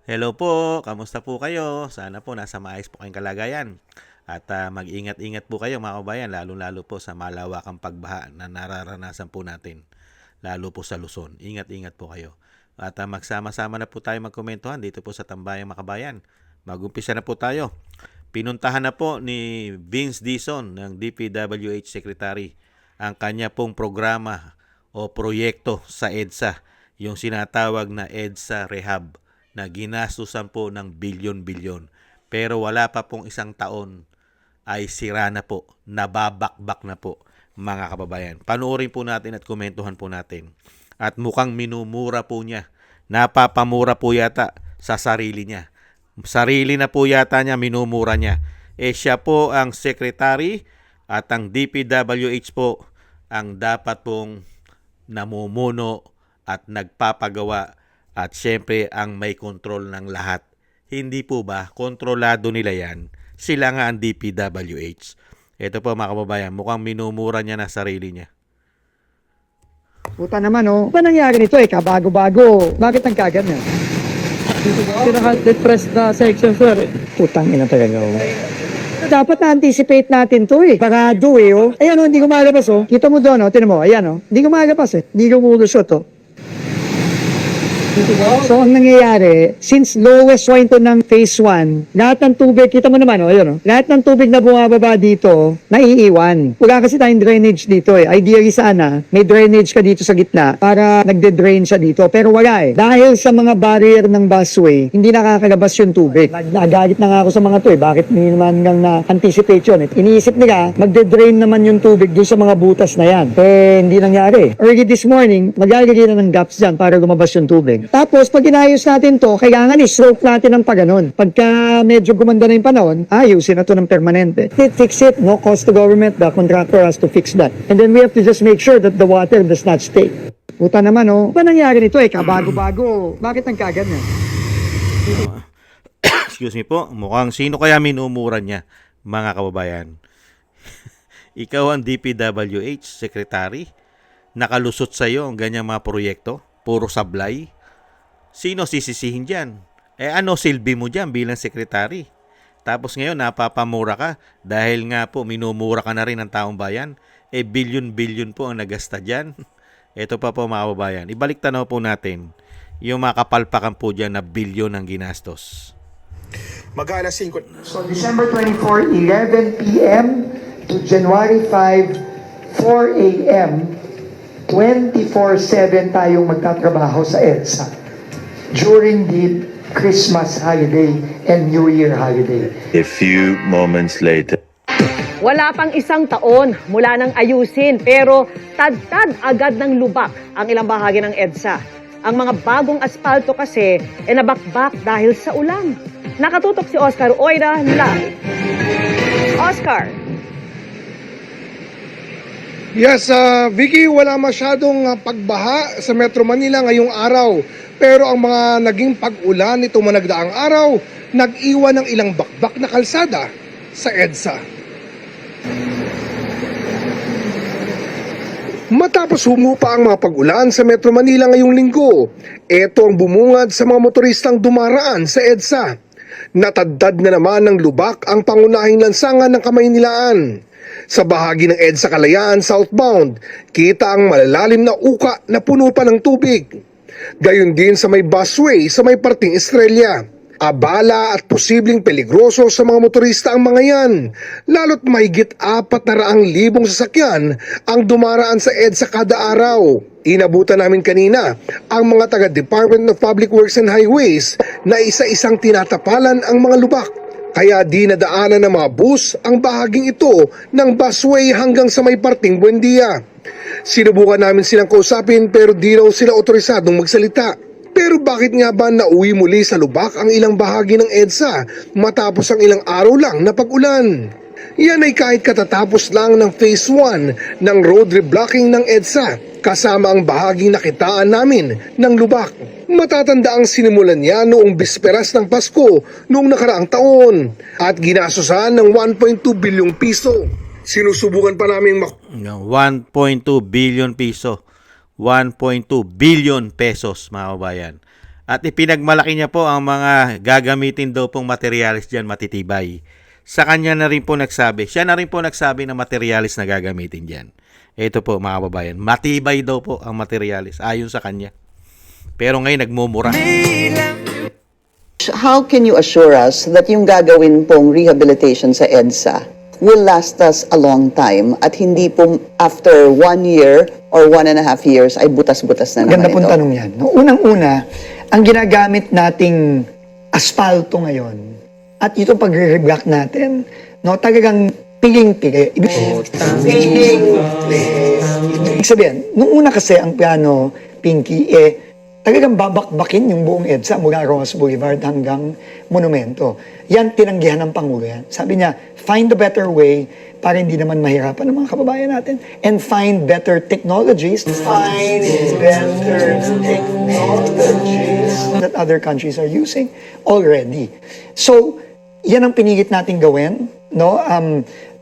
Hello po, kamusta po kayo? Sana po nasa maayos po kayong kalagayan. At mag-ingat-ingat po kayo mga kabayan, lalo-lalo po sa malawakang pagbaha na nararanasan po natin, lalo po sa Luzon. Ingat-ingat po kayo. At magsama-sama na po tayo magkomentuhan dito po sa Tambayang Makabayan. Mag-umpisa na po tayo. Pinuntahan na po ni Vince Dizon ng DPWH Secretary ang kanya pong programa o proyekto sa EDSA, yung sinatawag na EDSA Rehab na ginastusan po ng bilyon-bilyon. Pero wala pa pong isang taon ay sira na po, nababakbak na po mga kababayan. Panoorin po natin at komentuhan po natin. At mukhang minumura po niya. Napapamura po yata sa sarili niya. Sarili na po yata niya, minumura niya. Siya po ang secretary at ang DPWH po ang dapat pong namumuno at nagpapagawa at syempre ang may kontrol ng lahat. Hindi po ba kontrolado nila yan? Sila nga ang DPWH. Ito po mga kababayan, mukhang minumura niya na sarili niya. Puta naman, oh. Ba nangyari nito eh? Kabago-bago. Bakit ang kaganyan? Pinaka-depressed na section, sir. Putang ina talaga, oh. Dapat na-anticipate natin to eh. Parado eh, oh. Ayan, oh, hindi gumalabas, oh. Kita mo doon, oh. Tinan mo, ayan, oh. Hindi gumalabas eh. Hindi gumulusot, oh. So, ang nangyayari, since lowest point to ng phase 1, lahat ng tubig, kita mo naman, oh, ayun, oh, lahat ng tubig na bumababa dito, naiiwan. Wala kasi tayong drainage dito eh. Ideally sana, may drainage ka dito sa gitna para nagde-drain siya dito. Pero wala eh. Dahil sa mga barrier ng busway, hindi nakakalabas yung tubig. Nagalit na nga ako sa mga to eh. Bakit hindi naman nang na-anticipate yun eh. Iniisip nila, magde-drain naman yung tubig doon sa mga butas na yan. Eh, hindi nangyari. Early this morning, maglalagay na ng gaps dyan para lumabas yung tubig. Tapos, pag inayos natin to, kailangan i-stroke natin ng paganon. Pagka medyo gumanda na yung panahon, ayusin na to ng permanente. Fix it, no cost to government, the contractor has to fix that. And then we have to just make sure that the water does not stay. Puta naman, oh. Ba nangyari nito eh, kabago-bago. Bakit ang kaganyan? Excuse me po, mukhang sino kaya minumura niya mga kababayan? Ikaw ang DPWH Secretary? Nakalusot sa iyo ang ganyang mga proyekto? Puro sablay? Sino sisisihin dyan? Ano silbi mo dyan bilang sekretary? Tapos ngayon napapamura ka dahil nga po minumura ka na rin ng taong bayan. Bilyon-bilyon po ang nagasta dyan. Ito pa po mga kababayan. Ibalik tanaw po natin yung mga kapalpakan po dyan na bilyon ang ginastos. Mag-alas 5. So, December 24, 11 p.m. to January 5, 4 a.m., 24/7 tayong magtatrabaho sa EDSA during the Christmas holiday and New Year holiday. A few moments later. Wala pang isang taon mula nang ayusin pero tad-tad agad ng lubak ang ilang bahagi ng EDSA. Ang mga bagong aspalto kasi nabakbak dahil sa ulan. Nakatutok si Oscar Oida live. Oscar. Yes, Vicky, wala masyadong pagbaha sa Metro Manila ngayong araw. Pero ang mga naging pag-ulan nitong managdaang araw, nag-iwan ng ilang bakbak na kalsada sa EDSA. Matapos humupa ang mga pag-ulan sa Metro Manila ngayong linggo, ito ang bumungad sa mga motoristang dumaraan sa EDSA. Natadtad na naman ng lubak ang pangunahing lansangan ng Kamaynilaan. Sa bahagi ng EDSA Kalayaan southbound, kita ang malalalim na uka na puno pa ng tubig. Gayon din sa may busway sa may parting Estrella. Abala at posibleng peligroso sa mga motorista ang mga yan, lalo't mahigit 400,000 sasakyan ang dumaraan sa EDSA kada araw. Inabutan namin kanina ang mga taga Department of Public Works and Highways na isa-isang tinatapalan ang mga lubak. Kaya di nadaanan ng mga bus ang bahaging ito ng busway hanggang sa may parting Buendia. Sinubukan namin silang kausapin pero di raw sila otorisadong magsalita. Pero bakit nga ba nauwi muli sa lubak ang ilang bahagi ng EDSA matapos ang ilang araw lang na pag-ulan? Yan ay kahit katatapos lang ng Phase 1 ng road reblocking ng EDSA kasama ang bahaging nakitaan namin ng lubak. Matatanda ang sinimulan niya noong bisperas ng Pasko noong nakaraang taon at ginasusan ng 1.2 bilyong piso. Sinusubukan pa namin 1.2 billion piso. 1.2 billion pesos mga kabayan At ipinagmalaki niya po ang mga gagamitin daw pong materialis dyan matitibay. Sa kanya na rin po nagsabi, siya na rin po nagsabi ng materialis na gagamitin dyan. Ito po mga kababayan, matibay daw po ang materialis ayon sa kanya. Pero ngayon nagmumura. How can you assure us that yung gagawin pong rehabilitation sa EDSA will last us a long time at hindi po after 1 year or 1.5 years ay butas-butas na Ganda naman pong ito? tanong yan. No, unang-una, ang ginagamit nating aspalto ngayon at itong pagre-reblock natin, no, talagang piling-pili. Ibig sabihin, nung una kasi ang plano, Pinky, talagang babakbakin yung buong EDSA mula Rojas Boulevard hanggang Monumento. Yan, tinanggihan ng Pangulo yan. Sabi niya, find a better way para hindi naman mahirapan ng mga kababayan natin and find better technologies. Find better technologies that other countries are using already. So, yan ang pinilit natin gawin, no?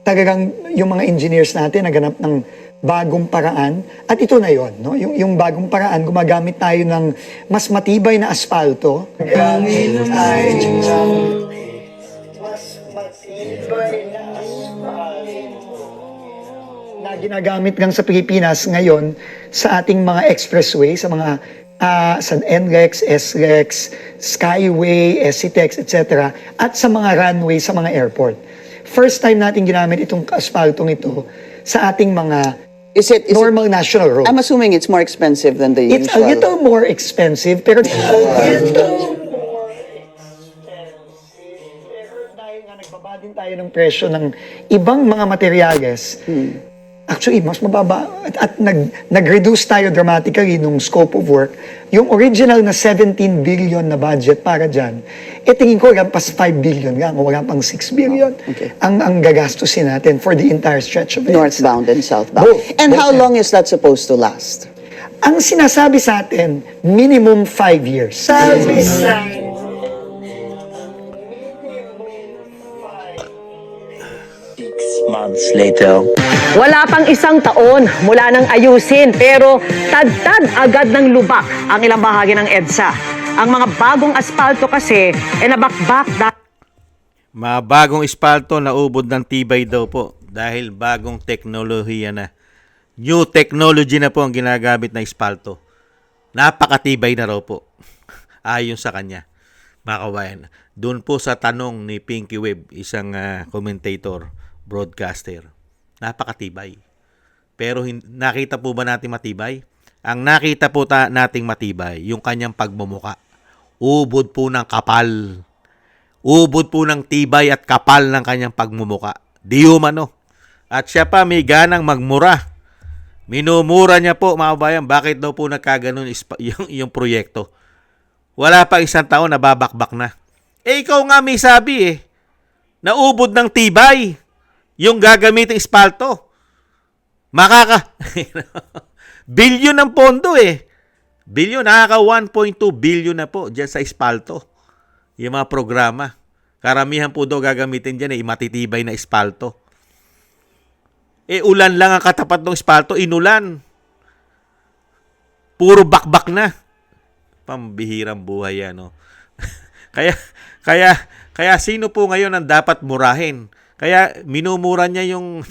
Talagang yung mga engineers natin naganap ng bagong paraan at ito na yon, no? Yung bagong paraan, gumagamit tayo ng mas matibay na asfalto. Gamit tayo ng mas matibay na asfalto na ginagamit lang sa Pilipinas ngayon sa ating mga expressway, sa mga sa NLEX, SLEX, Skyway, SCTEX, etc. at sa mga runway sa mga airport. First time natin ginamit itong asphaltong ito sa ating mga Is it normal national roads. I'm assuming it's more expensive than the It's a usual. little more expensive, pero dahil nga nagbaba din tayo ng presyo ng ibang mga materyales, actually, mas mababa. At nag-reduce tayo dramatically nung scope of work. Yung original na 17 billion na budget para dyan, tingin ko lampas 5 billion lang, o wala pang 6 billion Okay. ang gagastusin natin for the entire stretch of it. Northbound and southbound. Both. And Both how yan. long is that supposed to last? Ang sinasabi sa atin, minimum 5 years. Sabi sa Months later. Wala pang isang taon mula nang ayusin pero tad-tad agad ng lubak ang ilang bahagi ng EDSA. Ang mga bagong asfalto kasi nabakbak Mga bagong espalto na ubod ng tibay daw po dahil bagong teknolohiya na. New technology na po ang ginagamit na espalto. Napakatibay na raw po. Ayon sa kanya. Mga kabayan, doon po sa tanong ni Pinky Webb, isang commentator, broadcaster, napakatibay. Pero nakita po ba natin matibay? Ang nakita po nating matibay, yung kanyang pagmumuka. Ubod po ng kapal. Ubod po ng tibay at kapal ng kanyang pagmumuka. Di umano. At siya pa may ganang magmura. Minumura niya po, mga kabayan, bakit daw po nagkaganon yung proyekto. Wala pa isang taon, nababakbak na. Ikaw nga may sabi naubod ng tibay yung gagamiting espalto. Bilyon ng pondo Bilyon, nakaka 1.2 billion na po dyan sa espalto. Yung mga programa. Karamihan po daw gagamitin dyan matitibay na espalto. Ulan lang ang katapat ng espalto, inulan. Puro bakbak na. Pambihirang buhay yan, no? Kaya sino po ngayon ang dapat murahin? Kaya minumura niya yung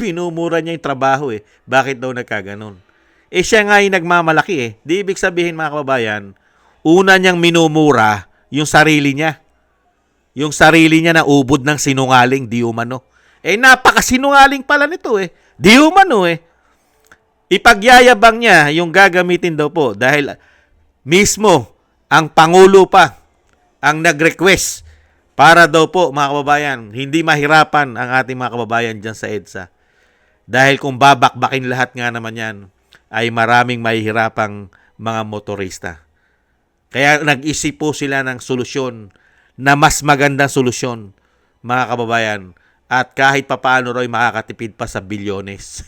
trabaho Bakit daw nagkaganon? Siya nga yung nagmamalaki Di ibig sabihin, mga kababayan, una niyang minumura yung sarili niya. Yung sarili niya na ubod ng sinungaling, di umano. Napakasinungaling pala nito Di umano Ipagyayabang niya yung gagamitin daw po dahil mismo ang Pangulo pa ang nag-request para daw po, mga kababayan, hindi mahirapan ang ating mga kababayan dyan sa EDSA. Dahil kung babakbakin lahat nga naman yan, ay maraming mahihirapang mga motorista. Kaya nag-isip po sila ng solusyon na mas magandang solusyon, mga kababayan. At kahit papaano rin makakatipid pa sa bilyones.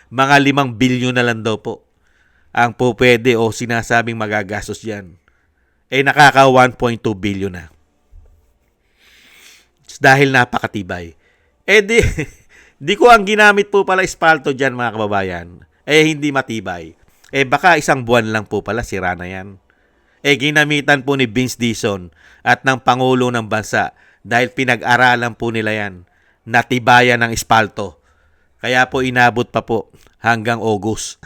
Mga 5 bilyon na lang daw po ang po pwede o sinasabing magagastos yan. Nakaka 1.2 billion na. Dahil napakatibay. Di ko ang ginamit po pala espalto dyan, mga kababayan. Hindi matibay. Baka isang buwan lang po pala, sira na yan. ginamitan po ni Vince Dizon at ng Pangulo ng Bansa dahil pinag-aralan po nila yan. Natibayan ng espalto. Kaya po inabot pa po hanggang August.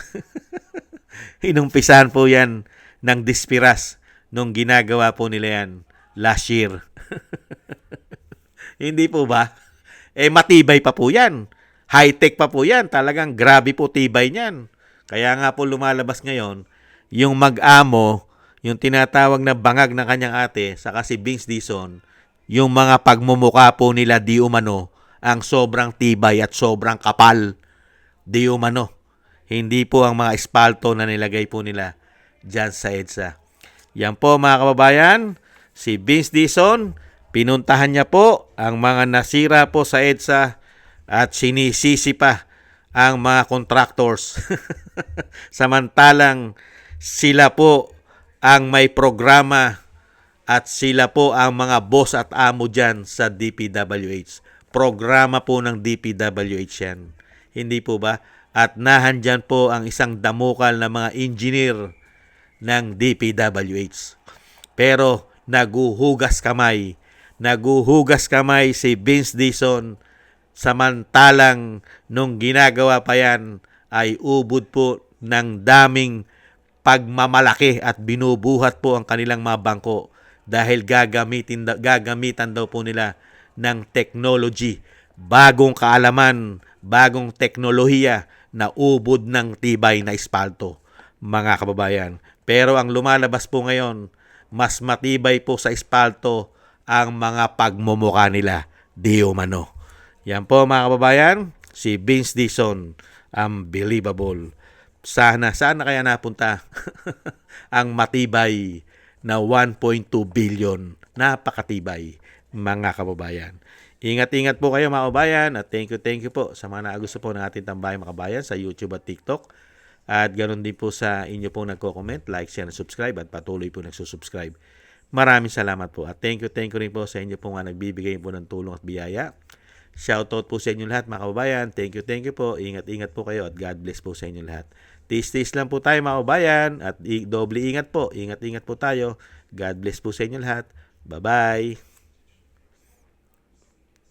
Inumpisahan po yan ng dispiras nung ginagawa po nila yan last year. Hindi po ba? Matibay pa po yan. High-tech pa po yan. Talagang grabe po tibay niyan. Kaya nga po lumalabas ngayon, yung mag-amo, yung tinatawag na bangag ng kanyang ate, saka si Vince Dizon, yung mga pagmumuka po nila di umano, ang sobrang tibay at sobrang kapal. Di umano. Hindi po ang mga espalto na nilagay po nila dyan sa EDSA. Yan po mga kababayan, si Vince Dizon, pinuntahan niya po ang mga nasira po sa EDSA at sinisisi pa ang mga contractors. Samantalang sila po ang may programa at sila po ang mga boss at amo dyan sa DPWH. Programa po ng DPWH yan. Hindi po ba? At nahandyan po ang isang damukal na mga engineer ng DPWH. Pero naguhugas kamay si Vince Dizon, samantalang nung ginagawa pa yan ay ubod po ng daming pagmamalaki at binubuhat po ang kanilang mga bangko dahil gagamitan daw po nila ng technology, bagong kaalaman, bagong teknolohiya na ubod ng tibay na espalto, mga kababayan. Pero ang lumalabas po ngayon, mas matibay po sa espalto ang mga pagmumukha nila, di umano. Yan po mga kababayan, si Vince Dizon, unbelievable. Sana kaya napunta ang matibay na 1.2 billion. Napakatibay, mga kababayan. Ingat-ingat po kayo mga kababayan at thank you po sa mga nagusto po ng ating tambayan mga kababayan sa YouTube at TikTok. At ganoon din po sa inyo po nagko-comment, like, share, and subscribe at patuloy po nagsusubscribe. Maraming salamat po. At thank you rin po sa inyo po nga nagbibigay po ng tulong at biyaya. Shoutout po sa inyo lahat mga kababayan. Thank you po. Ingat-ingat po kayo at God bless po sa inyo lahat. Tiis-tiis lang po tayo mga kababayan at doble ingat po. Ingat-ingat po tayo. God bless po sa inyo lahat. Bye-bye.